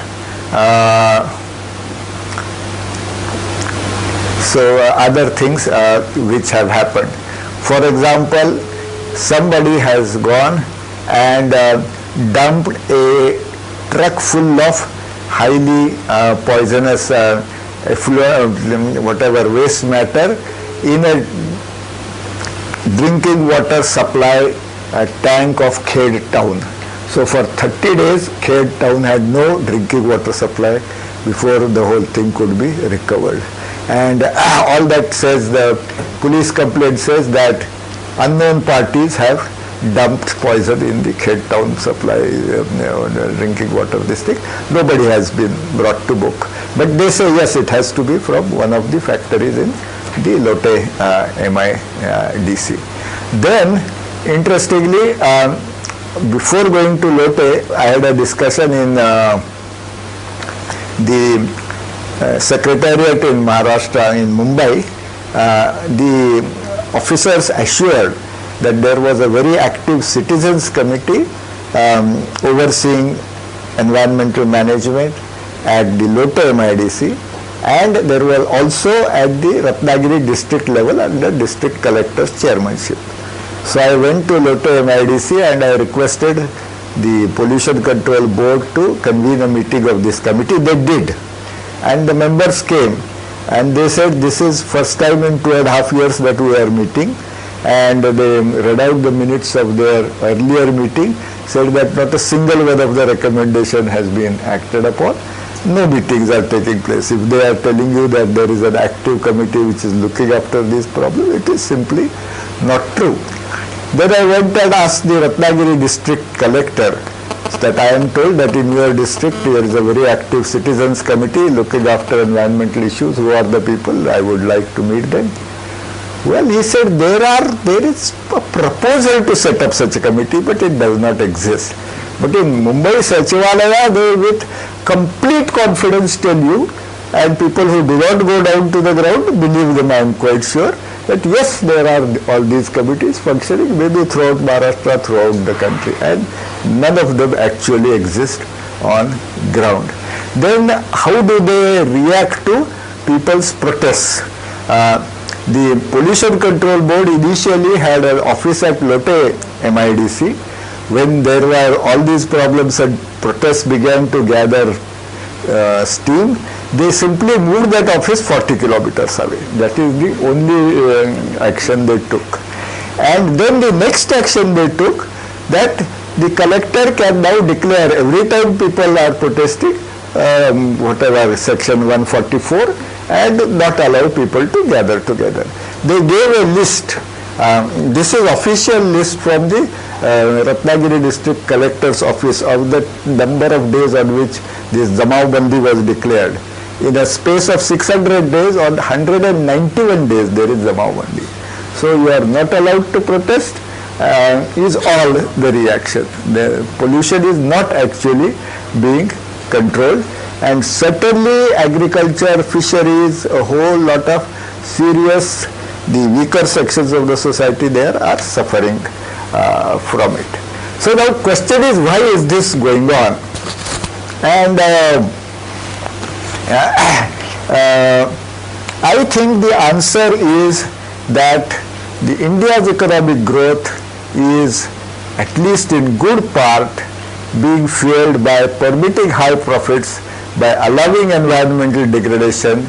Other things which have happened. For example, somebody has gone and dumped a truck full of highly poisonous whatever waste matter in a drinking water supply tank of Khed town. So for 30 days, Khed town had no drinking water supply before the whole thing could be recovered. And all that says, the police complaint says that unknown parties have dumped poison in the Khed town supply drinking water district. Nobody has been brought to book. But they say yes, it has to be from one of the factories in the Lote MIDC. Then, interestingly, before going to Lote, I had a discussion in the Secretariat in Maharashtra in Mumbai. The officers assured that there was a very active citizens committee overseeing environmental management at the Lote MIDC, and there were also at the Ratnagiri district level under district collector's chairmanship. So I went to Lote MIDC and I requested the pollution control board to convene a meeting of this committee. They did, and the members came and they said this is first time in 2.5 years that we are meeting, and they read out the minutes of their earlier meeting, said that not a single word of the recommendation has been acted upon. No meetings are taking place. If they are telling you that there is an active committee which is looking after this problem, it is simply not true. Then I went and asked the Ratnagiri district collector that I am told that in your district there is a very active citizens committee looking after environmental issues. Who are the people? I would like to meet them. Well, he said there is a proposal to set up such a committee, but it does not exist. But in Mumbai Sachivalaya, they with complete confidence tell you, and people who do not go down to the ground believe them, I am quite sure, that yes, there are all these committees functioning maybe throughout Maharashtra, throughout the country, and none of them actually exist on ground. Then how do they react to people's protests? The Pollution Control Board initially had an office at Lote MIDC. When there were all these problems and protests began to gather steam, they simply moved that office 40 kilometers away. That is the only action they took. And then the next action they took, that the collector can now declare every time people are protesting, whatever section 144, and not allow people to gather together. They gave a list. This is official list from the Ratnagiri district collector's office of the number of days on which this Jamao Bandi was declared. In a space of 600 days, on 191 days there is Jamao Bandi. So you are not allowed to protest, is all the reaction. The pollution is not actually being controlled, and certainly agriculture, fisheries, a whole lot of serious, the weaker sections of the society there are suffering from it. So now question is, why is this going on? And I think the answer is that the India's economic growth is, at least in good part, being fueled by permitting high profits, by allowing environmental degradation,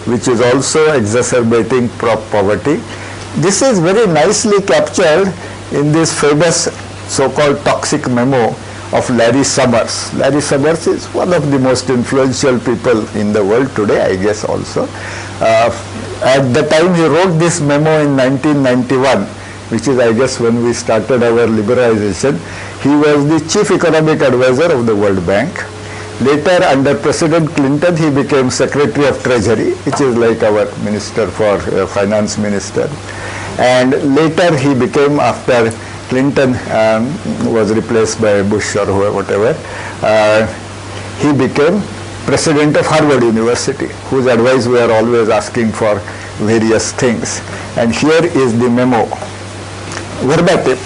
which is also exacerbating poverty. This is very nicely captured in this famous so-called toxic memo of Larry Summers. Larry Summers is one of the most influential people in the world today, I guess also. At the time he wrote this memo in 1991, which is, I guess, when we started our liberalization, he was the chief economic advisor of the World Bank. Later, under President Clinton, he became Secretary of Treasury, which is like our Minister for Finance Minister. And later he became, after Clinton was replaced by Bush or whatever, he became President of Harvard University, whose advice we are always asking for various things. And here is the memo, verbatim.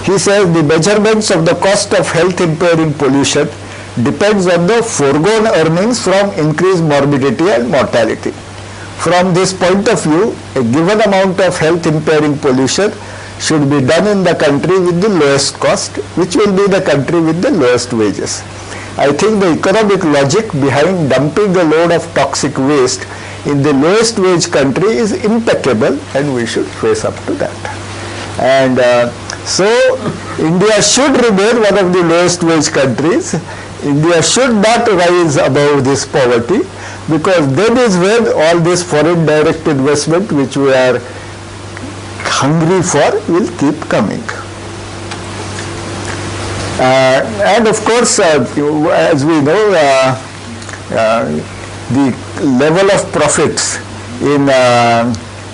He says, the measurements of the cost of health impairing pollution depends on the foregone earnings from increased morbidity and mortality. From this point of view, a given amount of health impairing pollution should be done in the country with the lowest cost, which will be the country with the lowest wages. I think the economic logic behind dumping a load of toxic waste in the lowest wage country is impeccable, and we should face up to that. And so India should remain one of the lowest wage countries. India should not rise above this poverty, because then is when all this foreign direct investment which we are hungry for will keep coming. And of course, as we know, the level of profits in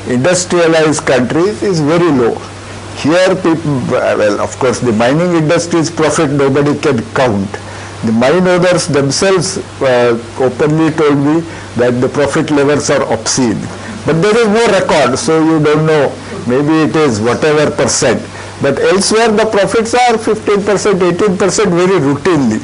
industrialized countries is very low. Here people, well, of course, the mining industry's profit nobody can count. The mine owners themselves openly told me that the profit levels are obscene. But there is no record, so you don't know. Maybe it is whatever percent. But elsewhere the profits are 15%, 18% very routinely.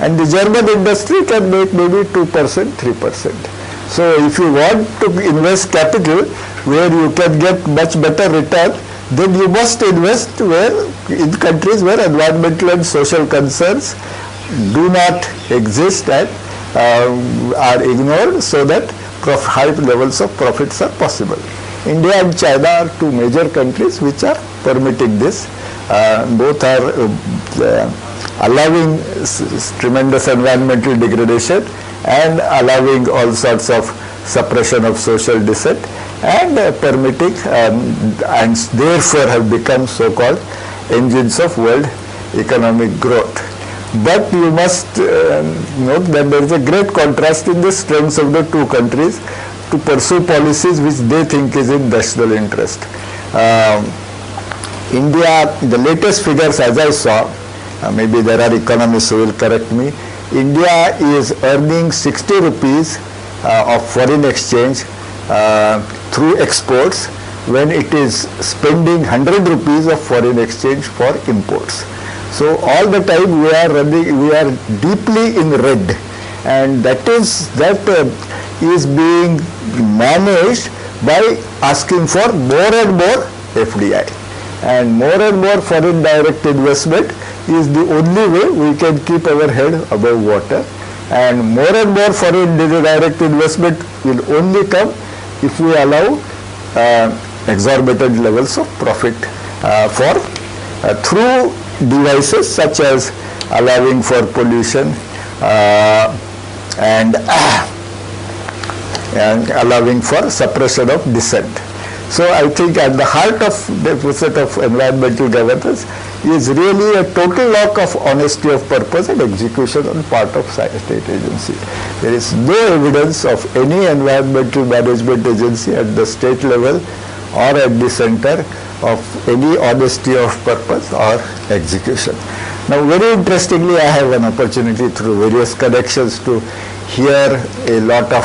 And the German industry can make maybe 2%, 3%. So if you want to invest capital where you can get much better return, then you must invest in countries where environmental and social concerns do not exist and are ignored, so that high levels of profits are possible. India and China are two major countries which are permitting this. Both are allowing tremendous environmental degradation and allowing all sorts of suppression of social dissent, and permitting and therefore have become so-called engines of world economic growth. But you must note that there is a great contrast in the strengths of the two countries to pursue policies which they think is in national interest. India, the latest figures as I saw, maybe there are economists who will correct me, India is earning 60 rupees of foreign exchange through exports, when it is spending 100 rupees of foreign exchange for imports. So all the time we are deeply in red, and that is being managed by asking for more and more FDI, and more foreign direct investment is the only way we can keep our head above water, and more foreign direct investment will only come if we allow exorbitant levels of profit through devices such as allowing for pollution and allowing for suppression of dissent. So I think at the heart of deficit of environmental governance is really a total lack of honesty of purpose and execution on part of state agency. There is no evidence of any environmental management agency at the state level or at the center of any honesty of purpose or execution. Now, very interestingly, I have an opportunity through various connections to hear a lot of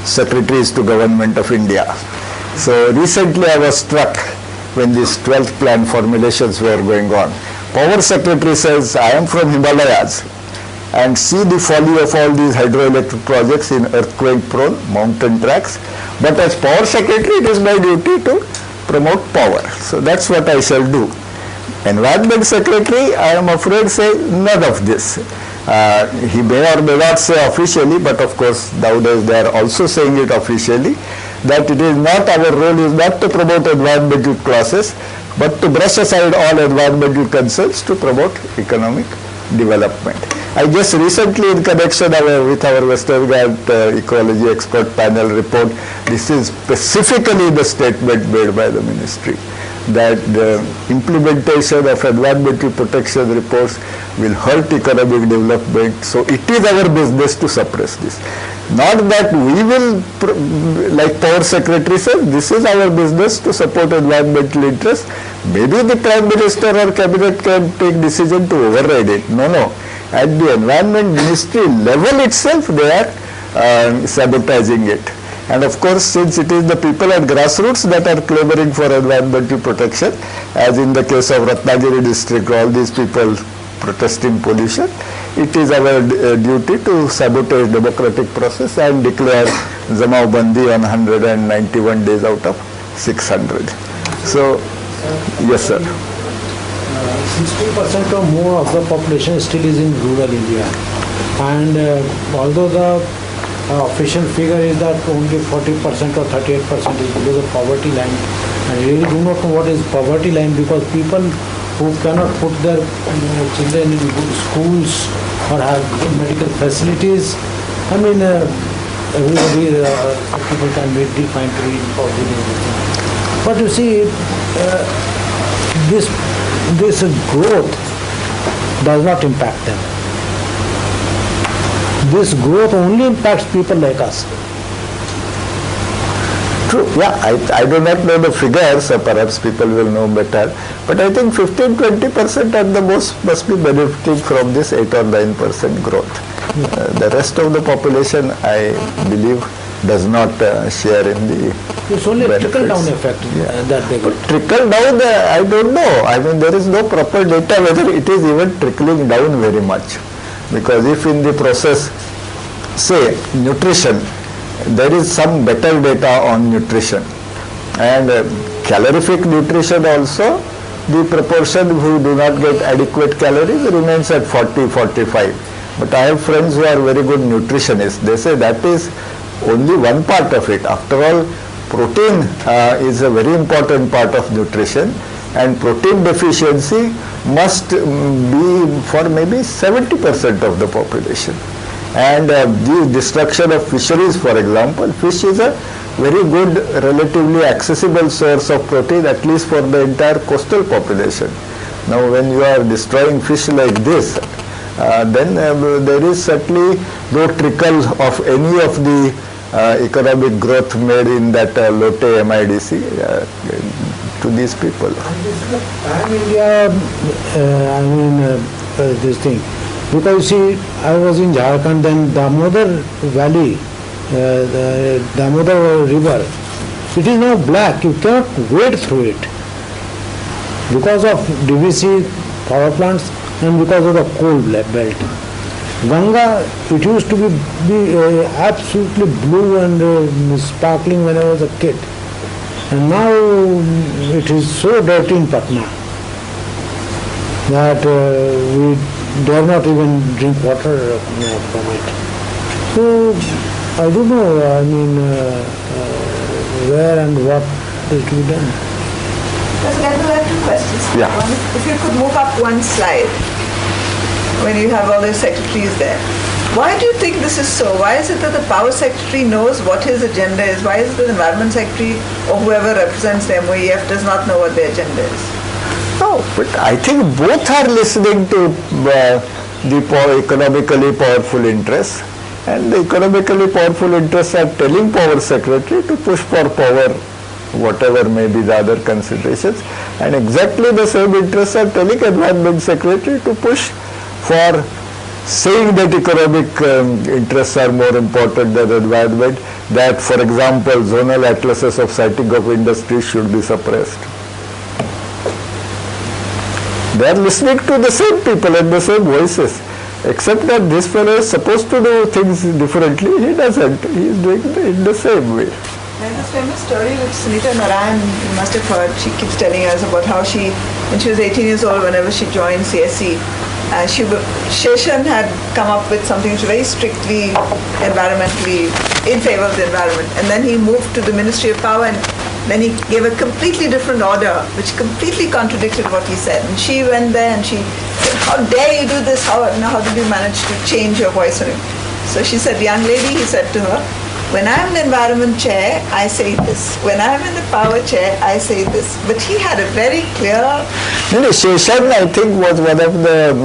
secretaries to Government of India. So recently I was struck when these 12th plan formulations were going on. Power Secretary says, I am from Himalayas and see the folly of all these hydroelectric projects in earthquake-prone mountain tracts. But as Power Secretary, it is my duty to promote power. So that's what I shall do. Environment Secretary, I am afraid, say none of this. He may or may not say officially, but of course nowadays they are also saying it officially, that it is not, our role is not to promote environmental clauses, but to brush aside all environmental concerns to promote economic development. I just recently, in connection with our Western Ghat Ecology Expert Panel report, this is specifically the statement made by the ministry, that the implementation of environmental protection reports will hurt economic development. So it is our business to suppress this. Not that we will, like Power Secretary said, this is our business to support environmental interests. Maybe the Prime Minister or Cabinet can take decision to override it. No. At the Environment Ministry level itself, they are sabotaging it. And of course, since it is the people at grassroots that are clamoring for environmental protection, as in the case of Ratnagiri district, all these people protesting pollution, it is our duty to sabotage democratic process and declare Zamao Bandi on 191 days out of 600. So, yes sir. 60% or more of the population still is in rural India, and although the official figure is that only 40% or 38% is below the poverty line. I really do not know what is poverty line, because people who cannot put their children in good schools or have good medical facilities, I mean, everybody, people can define to be poverty. But you see, this growth does not impact them. This growth only impacts people like us. True. Yeah, I do not know the figures, perhaps people will know better, but I think 15-20% at the most must be benefiting from this 8 or 9% growth. The rest of the population, I believe, does not share in the It's only benefits. a trickle-down effect that they get. Trickle down, I don't know. I mean, there is no proper data whether it is even trickling down very much. Because if in the process, say, nutrition, there is some better data on nutrition. And calorific nutrition also, the proportion who do not get adequate calories remains at 40-45. But I have friends who are very good nutritionists. They say that is only one part of it. After all, protein is a very important part of nutrition, and protein deficiency must be for maybe 70% of the population. And the destruction of fisheries, for example, fish is a very good, relatively accessible source of protein, at least for the entire coastal population. Now, when you are destroying fish like this, then there is certainly no trickle of any of the economic growth made in that Lotte MIDC to these people. India, this thing. Because you see, I was in Jharkhand, then Damodar Valley, the Damodar River, it is now black. You cannot wade through it because of DVC power plants and because of the coal belt. Ganga, it used to be absolutely blue and sparkling when I was a kid. And now it is so dirty in Patna that we dare not even drink water from it. So, I don't know, where and what is to be done. Professor Gadgil, I have two questions. Yeah. One, if you could move up one slide, when you have all the secretaries there. Why do you think this is so? Why is it that the power secretary knows what his agenda is? Why is it that the environment secretary or whoever represents the MOEF does not know what their agenda is? No, but I think both are listening to the economically powerful interests, and the economically powerful interests are telling power secretary to push for power, whatever may be the other considerations, and exactly the same interests are telling environment secretary to push for saying that economic interests are more important than environment, that, for example, zonal atlases of siting of industries should be suppressed. They are listening to the same people and the same voices, except that this fellow is supposed to do things differently. He doesn't. He is doing it in the same way. There's this famous story which Sunita Narayan, you must have heard, she keeps telling us about how she, when she was 18 years old, whenever she joined CSE, Sheshan had come up with something which was very strictly environmentally in favor of the environment. And then he moved to the Ministry of Power, and then he gave a completely different order, which completely contradicted what he said. And she went there and she said, how dare you do this? How did you manage to change your voice on him? So she said, young lady, he said to her, when I'm in the environment chair, I say this. When I'm in the power chair, I say this. But he had a very clear... Sheshan, I think, was one of the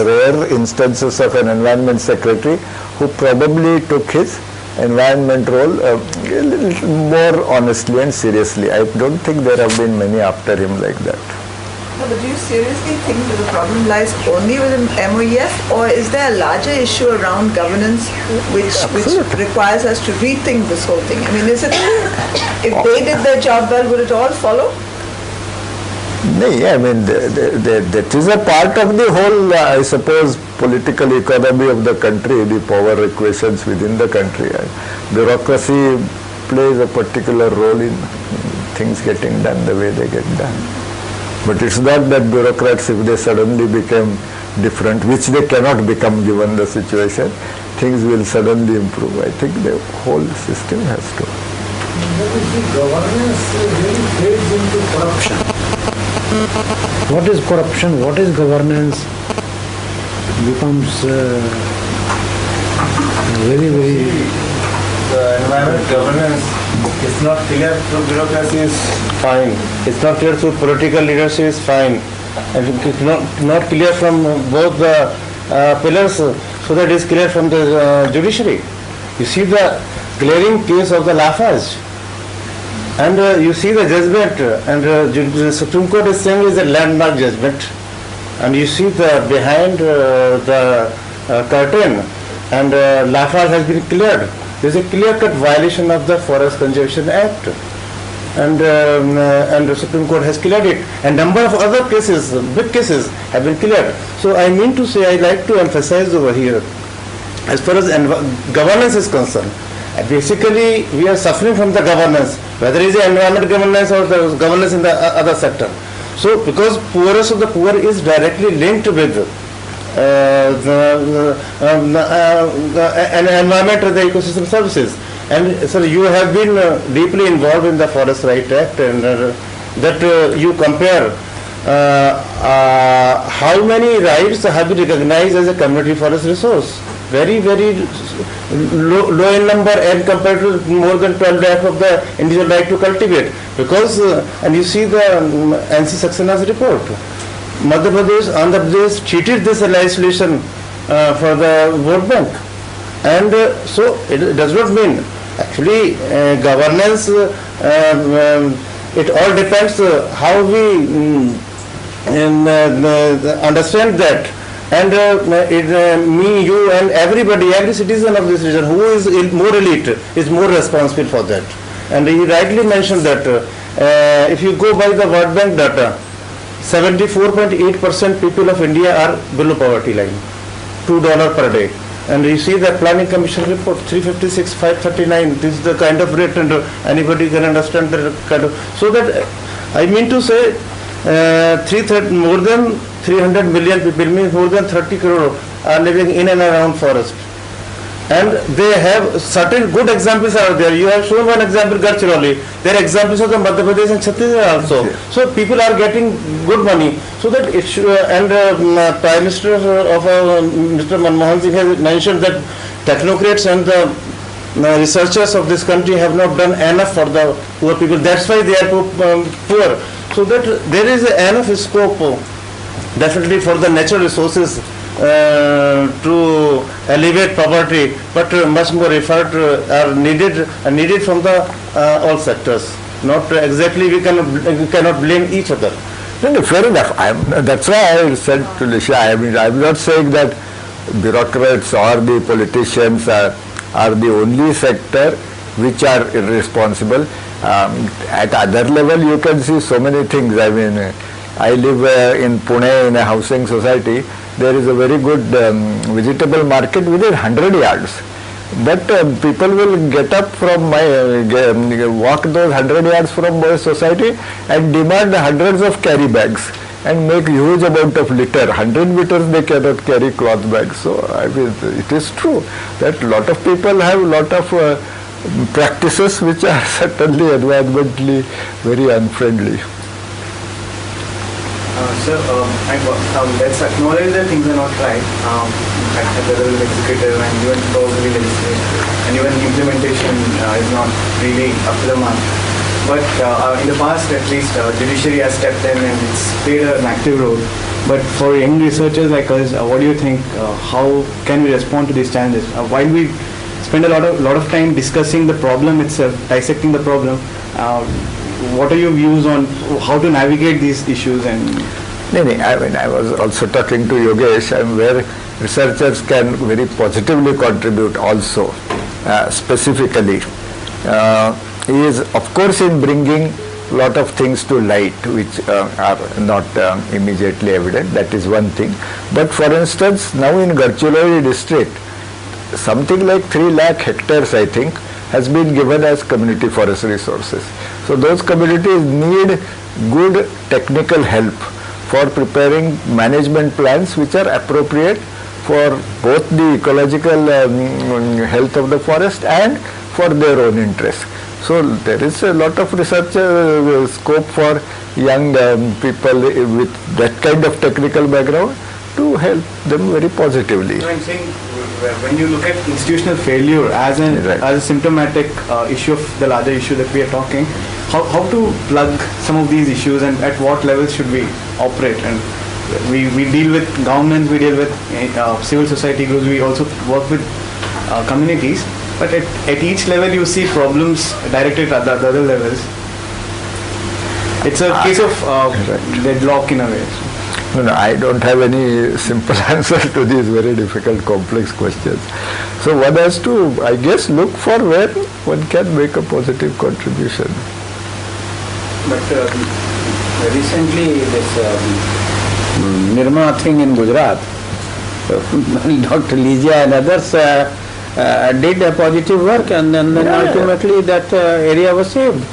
rare instances of an environment secretary who probably took his environment role a little more honestly and seriously. I don't think there have been many after him like that. No, but do you seriously think that the problem lies only within MOEF, or is there a larger issue around governance which requires us to rethink this whole thing? I mean, is it, if they did their job well, would it all follow? No, I mean, that is a part of the whole, I suppose, political economy of the country, the power equations within the country. Bureaucracy plays a particular role in things getting done the way they get done. But it's not that bureaucrats, if they suddenly became different, which they cannot become given the situation, things will suddenly improve. I think the whole system has to. The governance really fades into corruption. What is corruption? What is governance? Becomes very, very. The environment governance is not clear through bureaucracy is fine. It's not clear through political leadership is fine. And it's not clear from both the pillars, so that is clear from the judiciary. You see the glaring case of the Lafarge, and you see the judgment, and the Supreme Court is saying is a landmark judgment, and you see the behind the curtain, and Lafarge has been cleared. There is a clear-cut violation of the Forest Conservation Act, and the Supreme Court has cleared it, and number of other cases, big cases, have been cleared. So I mean to say, I like to emphasize over here, as far as governance is concerned, basically we are suffering from the governance, whether it is the environment governance or the governance in the other sector. So because poorest of the poor is directly linked with the environment or the ecosystem services. And so you have been deeply involved in the Forest Right Act, and that you compare how many rights have been recognized as a community forest resource. Very, very low in number, and compared to more than 12 lakh of the individual right to cultivate. Because, and you see the NC Saxena's report, Madhya Pradesh, Andhra Pradesh treated this in isolation for the vote bank. And so it does not mean, actually governance, it all depends how we understand that. And me, you and everybody, every citizen of this region who is more elite is more responsible for that. And he rightly mentioned that if you go by the World Bank data, 74.8% people of India are below poverty line, $2 per day. And you see the Planning Commission report, 356, 539, this is the kind of rate, and anybody can understand the kind of, so that I mean to say more than 300 million people, means more than 30 crore are living in and around forest. And they have certain good examples are there. You have shown one example, Gadgil. There are examples of the Madhya Pradesh and Chhattisgarh also. Yeah. So people are getting good money. So that it should, and Prime Minister of Mr. Manmohan Singh has mentioned that technocrats and the researchers of this country have not done enough for the poor people. That's why they are poor. So that there is enough scope definitely for the natural resources to alleviate poverty, but much more effort are needed from the all sectors. Not exactly we cannot blame each other. No, fair enough. That's why I said to Lisha, I'm not saying that bureaucrats or the politicians are the only sector which are irresponsible. At other level, you can see so many things. I mean, I live in Pune in a housing society. There is a very good vegetable market within 100 yards. But people will get up from walk those 100 yards from my society and demand hundreds of carry bags and make huge amount of litter. 100 meters they cannot carry cloth bags. So I mean, it is true that lot of people have lot of practices which are certainly environmentally very unfriendly. Sir, let's acknowledge that things are not right at the level of executive and even probably legislative, and even implementation is not really up to the mark. But in the past, at least, judiciary has stepped in and it's played an active role. But for young researchers like us, what do you think? How can we respond to these challenges? While we spend a lot of time discussing the problem itself, dissecting the problem, what are your views on how to navigate these issues? And I mean, I was also talking to Yogesh, where researchers can very positively contribute also, specifically. Is of course in bringing lot of things to light which are not immediately evident. That is one thing. But for instance, now in Gadgil district, something like 3 lakh hectares, I think, has been given as community forest resources. So those communities need good technical help for preparing management plans which are appropriate for both the ecological health of the forest and for their own interest. So there is a lot of research scope for young people with that kind of technical background to help them very positively. I'm saying when you look at institutional failure as a symptomatic issue of the larger issue that we are talking, how to plug some of these issues and at what level should we operate? And we deal with governments, we deal with civil society groups, we also work with communities, but at each level you see problems directed at the other levels. It's a case of deadlock in a way. No, I don't have any simple answer to these very difficult, complex questions. So one has to, I guess, look for where one can make a positive contribution. But recently this Nirma thing in Gujarat, Dr. Lizia and others did a positive work, and then ultimately that area was saved.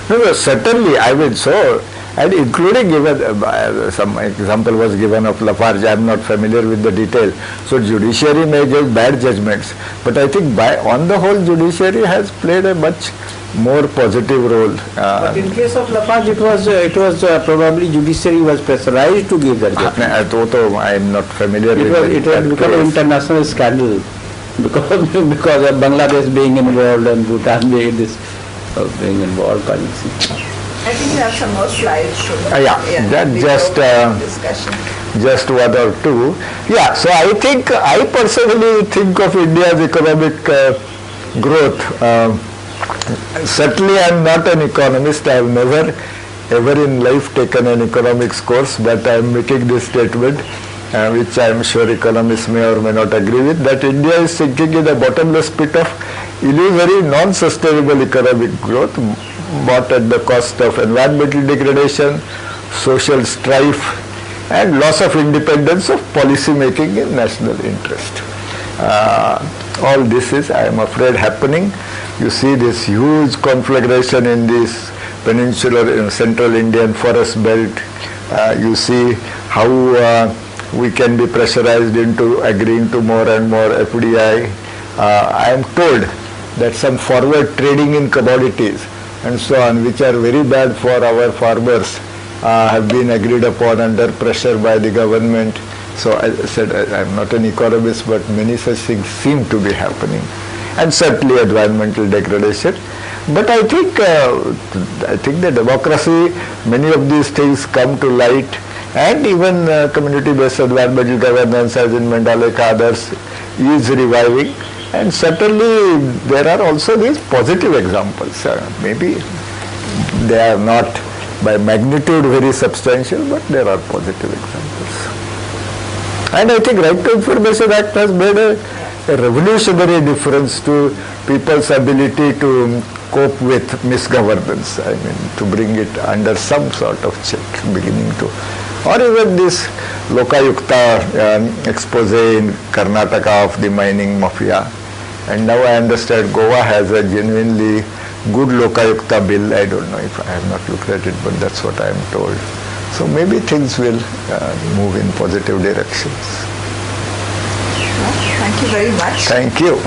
No, certainly, I mean, so, and including even some example was given of Lafarge. I am not familiar with the detail. So judiciary may give bad judgments, but I think on the whole judiciary has played a much more positive role. But in case of Lafarge, it was probably judiciary was pressurized to give that judgment. I am not familiar with it. It has become an international scandal because of Bangladesh being involved and Bhutan being being involved. I think you have some more slides. Just one or two. Yeah, so I personally think of India's economic growth. Certainly I am not an economist. I have never ever in life taken an economics course, but I am making this statement, which I am sure economists may or may not agree with, that India is sinking in a bottomless pit of illusory, non-sustainable economic growth, bought at the cost of environmental degradation, social strife, and loss of independence of policy making in national interest. All this is, I am afraid, happening. You see this huge conflagration in this peninsular central Indian forest belt. You see how we can be pressurized into agreeing to more and more FDI. I am told that some forward trading in commodities and so on, which are very bad for our farmers, have been agreed upon under pressure by the government. So I said I am not an economist, but many such things seem to be happening, and certainly environmental degradation. But I think the democracy, many of these things come to light, and even community-based environmental governance, as in Mandalika, others, is reviving. And certainly there are also these positive examples. Maybe they are not by magnitude very substantial, but there are positive examples. And I think Right to Information Act has made a revolutionary difference to people's ability to cope with misgovernance. I mean, to bring it under some sort of check, beginning to, or even this Lokayukta expose in Karnataka of the mining mafia. And now I understand Goa has a genuinely good Lokayukta bill. I don't know if I have not looked at it, but that's what I am told. So maybe things will move in positive directions. Well, thank you very much. Thank you.